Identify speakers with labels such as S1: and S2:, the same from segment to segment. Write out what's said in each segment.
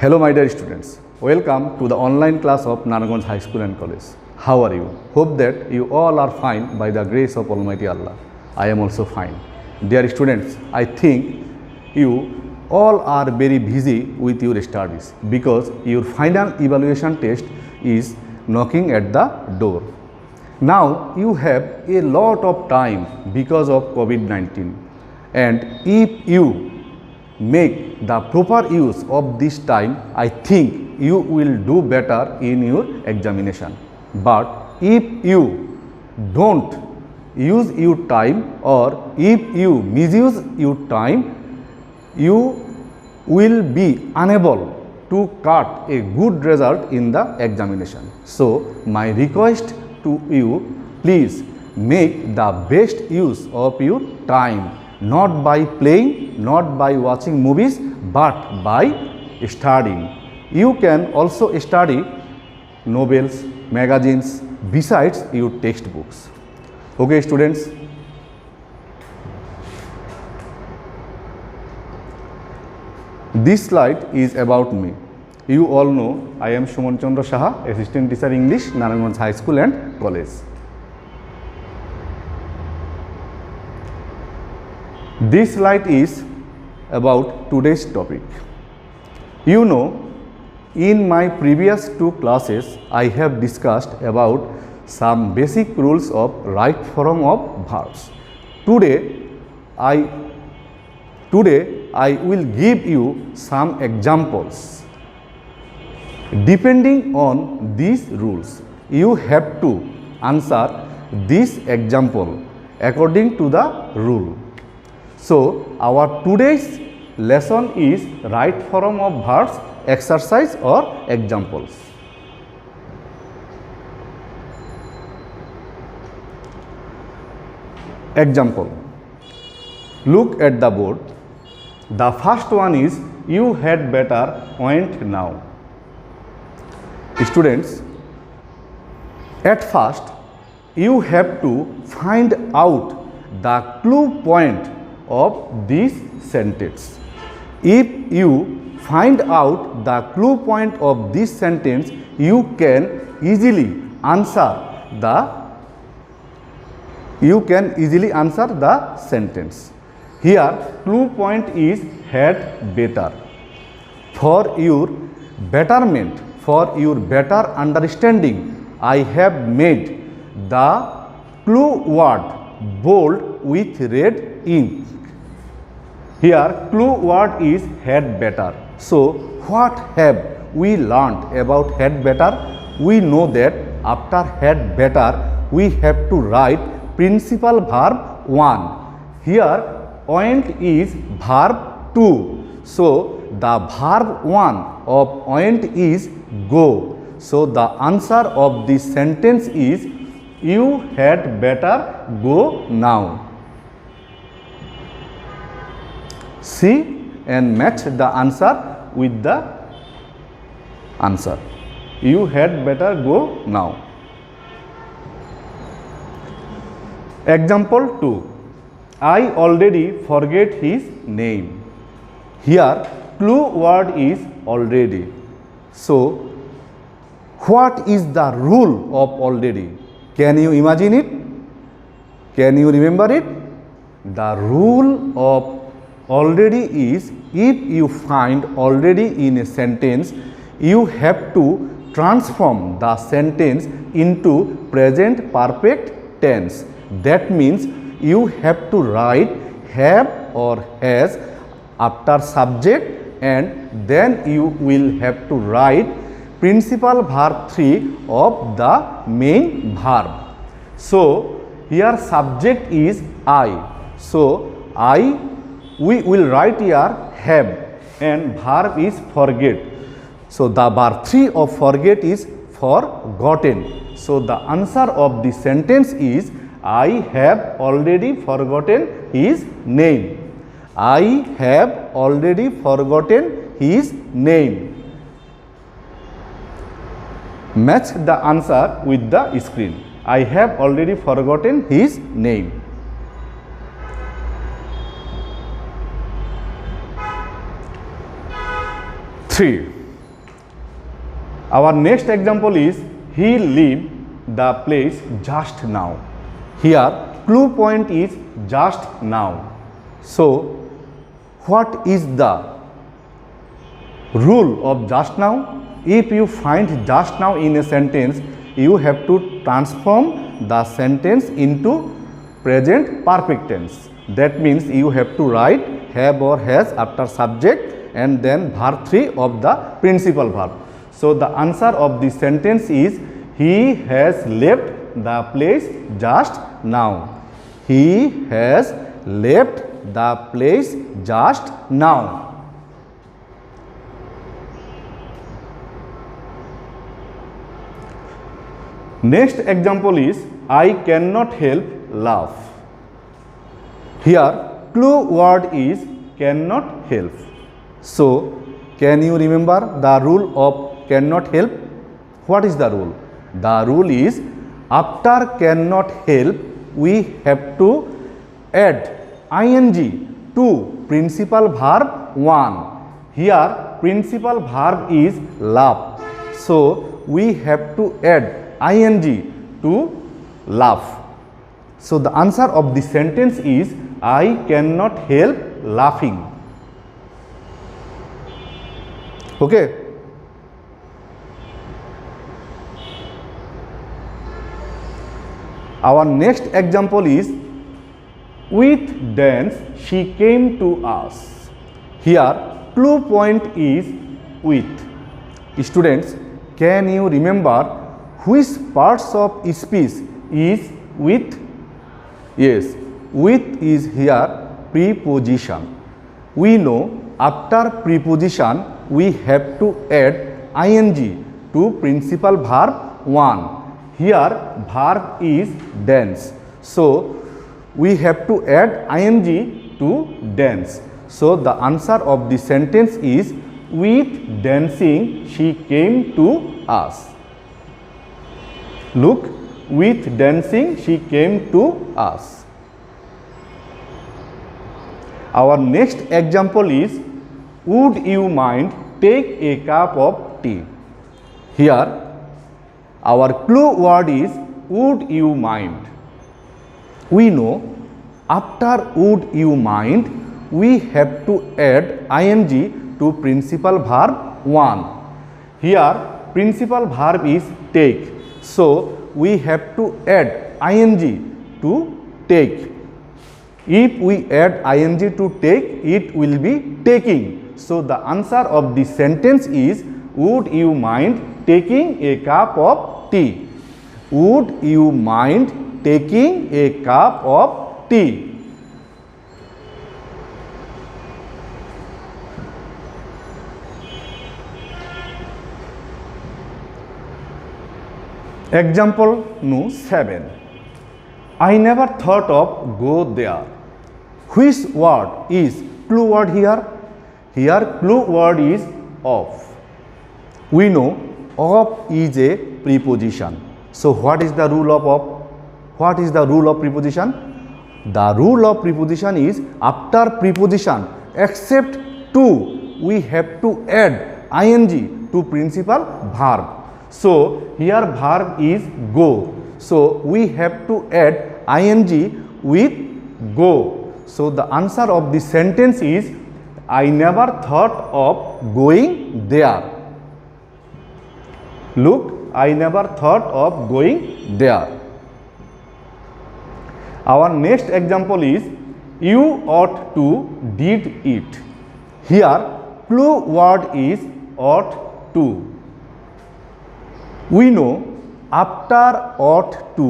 S1: Hello my dear students, welcome to the online class of Narayanganj High School and College. How are you? Hope that you all are fine by the grace of Almighty Allah. I am also fine. Dear students, I think you all are very busy with your studies because your final evaluation test is knocking at the door. Now you have a lot of time because of COVID-19, and if you make the proper use of this time, I think you will do better in your examination. But if you don't use your time, or if you misuse your time, you will be unable to cut a good result in the examination. So my request to you, please make the best use of your time, not by playing, not by watching movies, but by studying. You can also study novels, magazines besides your textbooks. Okay students? This slide is about me. You all know I am Suman Chandra Saha, Assistant Teacher English, Narayanganj High School and College. This slide is about today's topic. You know, in my previous two classes, I have discussed about some basic rules of right form of verbs. Today, I will give you some examples. Depending on these rules, you have to answer this example according to the rule. So, our today's lesson is right form of verbs, exercise or examples. Example. Look at the board. The first one is you had better went now. Students, at first you have to find out the clue point of this sentence. If you find out the clue point of this sentence, you can easily answer the sentence. Here clue point is had better. For your betterment, for your better understanding, I have made the clue word bold with red ink. Here clue word is had better. So what have we learned about had better? We know that after had better we have to write principal verb 1. Here went is verb 2. So the verb 1 of went is go. So the answer of this sentence is you had better go now. See and match the answer with the answer. You had better go now. Example 2. I already forget his name. Here clue word is already. So what is the rule of already? Can you imagine it? Can you remember it? The rule of already is, if you find already in a sentence, you have to transform the sentence into present perfect tense. That means you have to write have or has after subject, and then you will have to write principal verb 3 of the main verb. So here subject is I. So we will write here have, and verb is forget. So the verb 3 of forget is forgotten. So the answer of the sentence is I have already forgotten his name. I have already forgotten his name. Match the answer with the screen. I have already forgotten his name. 3. Our next example is he leave the place just now. Here clue point is just now. So what is the rule of just now? If you find just now in a sentence, you have to transform the sentence into present perfect tense. That means you have to write have or has after subject and then verb 3 of the principal verb. So the answer of the sentence is he has left the place just now. He has left the place just now. Next example is I cannot help laugh. Here clue word is cannot help. So can you remember the rule of cannot help? What is the rule? The rule is after cannot help we have to add ing to principal verb 1. Here principal verb is laugh. So we have to add ing to laugh. So the answer of the sentence is I cannot help laughing. Okay. Our next example is with dance she came to us. Here clue point is with. Students, can you remember which parts of speech is with? Yes, with is here preposition. We know after preposition we have to add ing to principal verb 1. Here verb is dance. So we have to add ing to dance. So the answer of the sentence is with dancing she came to us. Look, with dancing she came to us. Our next example is would you mind take a cup of tea? Here our clue word is would you mind. We know after would you mind we have to add ing to principal verb 1. Here principal verb is take. So we have to add ing to take. If we add ing to take, it will be taking. So the answer of the sentence is would you mind taking a cup of tea? Would you mind taking a cup of tea? Example no 7. I never thought of go there. Which word is clue word here? Here clue word is of. We know of is a preposition. So what is the rule of of? What is the rule of preposition? The rule of preposition is after preposition except to we have to add ing to principal verb. So here verb is go. So we have to add ing with go. So the answer of the sentence is I never thought of going there. Look, I never thought of going there. Our next example is you ought to did it. Here clue word is ought to. We know after ought to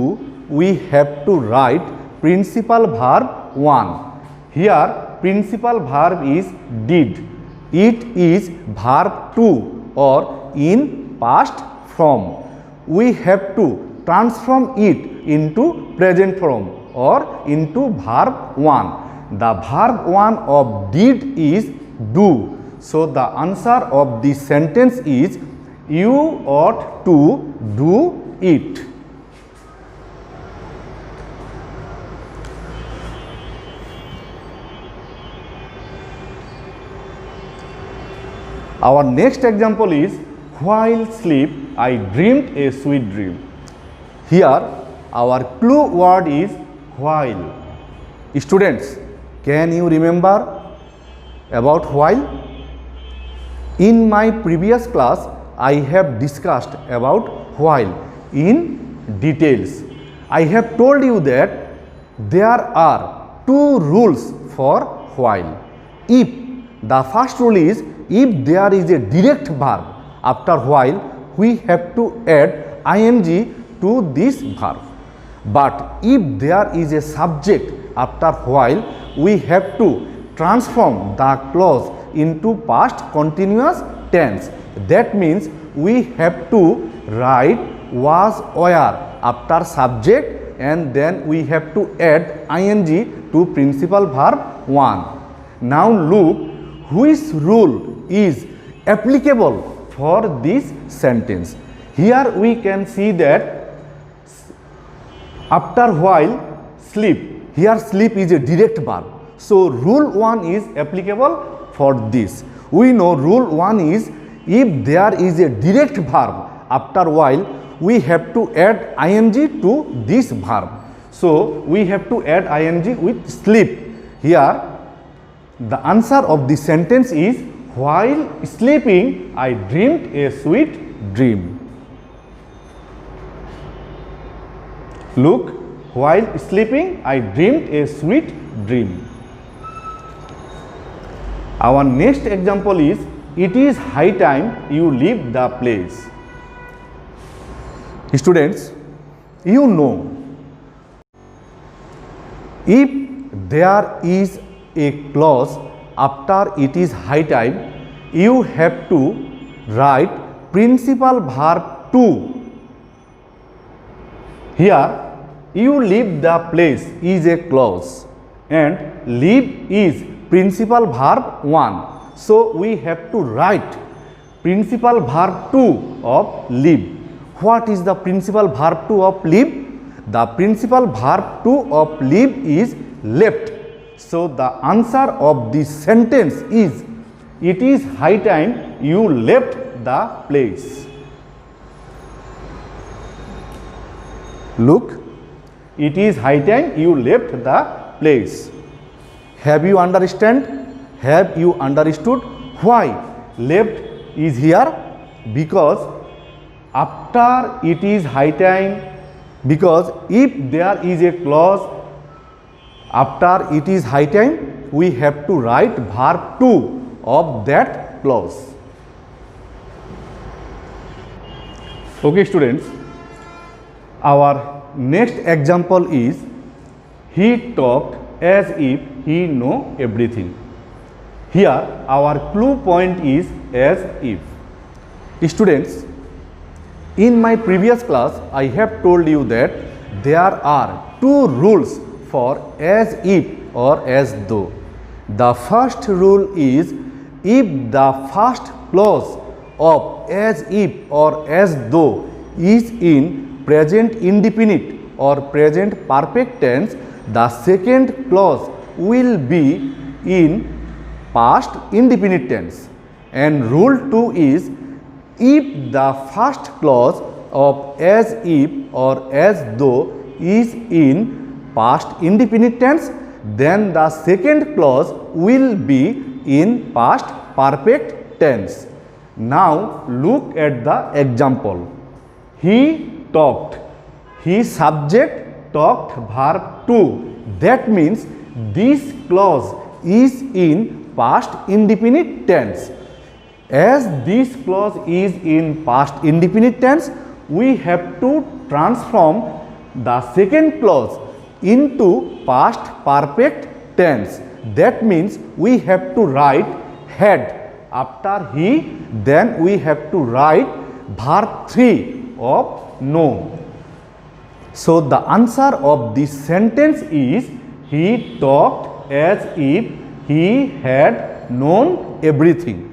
S1: we have to write principal verb 1. Here principal verb is did. It is verb 2 or in past form. We have to transform it into present form or into verb 1. The verb 1 of did is do. So the answer of the sentence is you ought to do it. Our next example is while sleep I dreamed a sweet dream. Here our clue word is while. Students, can you remember about while? In my previous class I have discussed about while in details. I have told you that there are two rules for while. If the first rule is, if there is a direct verb after while, we have to add ing to this verb. But if there is a subject after while, we have to transform the clause into past continuous tense. That means we have to write was, were after subject, and then we have to add ing to principal verb 1. Now look which rule is applicable for this sentence. Here we can see that after while sleep, here sleep is a direct verb. So rule 1 is applicable for this. We know rule 1 is, if there is a direct verb after while, we have to add ing to this verb. So we have to add ing with sleep. Here the answer of the sentence is, while sleeping I dreamed a sweet dream. Look, while sleeping I dreamed a sweet dream. Our next example is, it is high time you leave the place. Students, you know, if there is a clause after it is high time, you have to write principal verb 2. Here, you leave the place is a clause and leave is principal verb 1. So we have to write principal verb 2 of leave. What is the principal verb 2 of leave? The principal verb 2 of leave is left. So the answer of this sentence is, it is high time you left the place. Look, it is high time you left the place. Have you understand? Have you understood why left is here? Because after it is high time, because if there is a clause after it is high time, we have to write verb 2 of that clause. Okay students, our next example is, he talked as if he know everything. Here our clue point is as if. Students, in my previous class I have told you that there are two rules for as if or as though. The first rule is, if the first clause of as if or as though is in present indefinite or present perfect tense, the second clause will be in past indefinite tense. And rule 2 is, if the first clause of as if or as though is in past indefinite tense, then the second clause will be in past perfect tense. Now look at the example. He talked. He subject, talked verb 2. That means this clause is in past indefinite tense. As this clause is in past indefinite tense, we have to transform the second clause into past perfect tense. That means we have to write had after he, then we have to write verb 3 of know. So the answer of this sentence is, he talked as if he had known everything.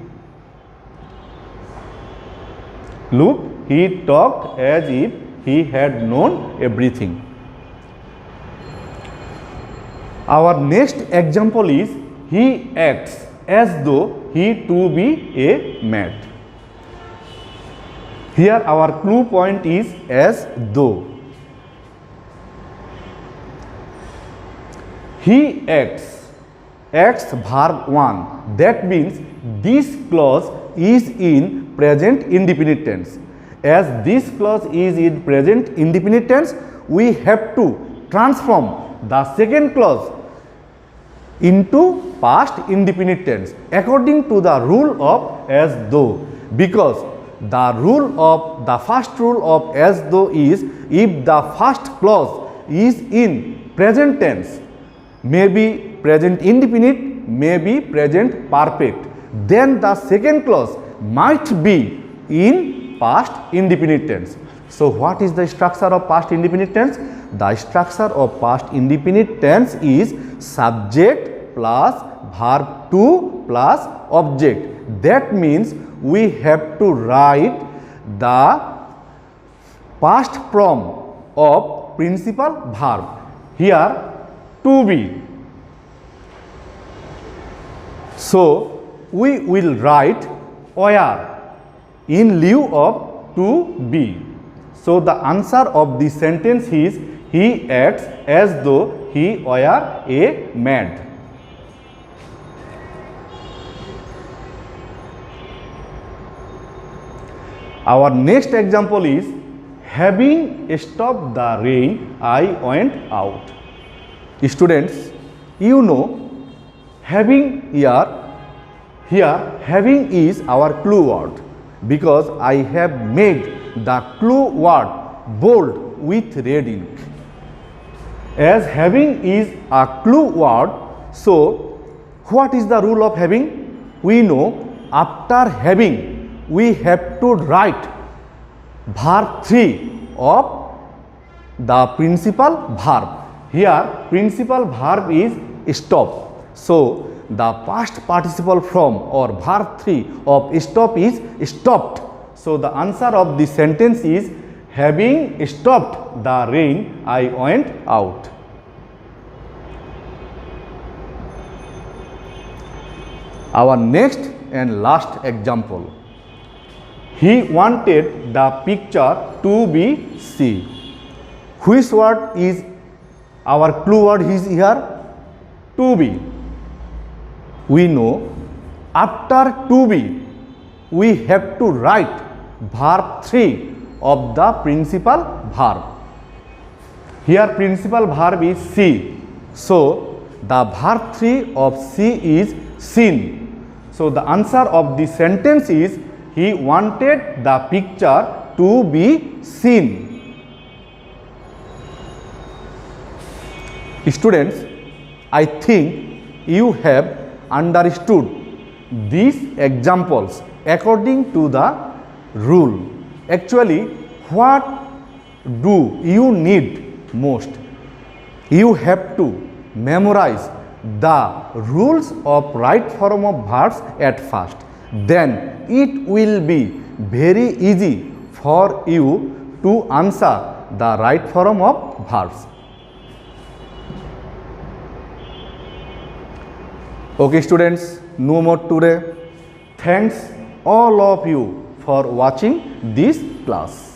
S1: Look, he talked as if he had known everything. Our next example is, he acts as though he to be a mat. Here our clue point is as though. He acts verb 1. That means this clause is in present indefinite tense. As this clause is in present indefinite tense, we have to transform the second clause into past indefinite tense according to the rule of as though, because the first rule of as though is if the first clause is in present tense, may be present indefinite, may be present perfect, then the second clause might be in past indefinite tense. So what is the structure of past indefinite tense? The structure of past indefinite tense is subject plus verb to plus object. That means we have to write the past form of principal verb. Here to be. So we will write were in lieu of to be. So the answer of the sentence is he acts as though he were a maid. Our next example is having stopped the rain, I went out. Students, you know having here having is our clue word, because I have made the clue word bold with red ink. As having is a clue word, so what is the rule of having? We know after having we have to write verb 3 of the principal verb. Here principal verb is stop. So the past participle from or verb 3 of stop is stopped. So the answer of the sentence is having stopped the rain, I went out. Our next and last example. He wanted the picture to be C. Which word is our clue word is here? To be. We know after to be we have to write verb 3 of the principal verb. Here principal verb is see. So the verb 3 of see is seen. So the answer of the sentence is he wanted the picture to be seen. Students, I think you have understood these examples according to the rule. Actually, what do you need most? You have to memorize the rules of right form of verbs at first. Then it will be very easy for you to answer the right form of verbs. Okay students, no more today. Thanks all of you for watching this class.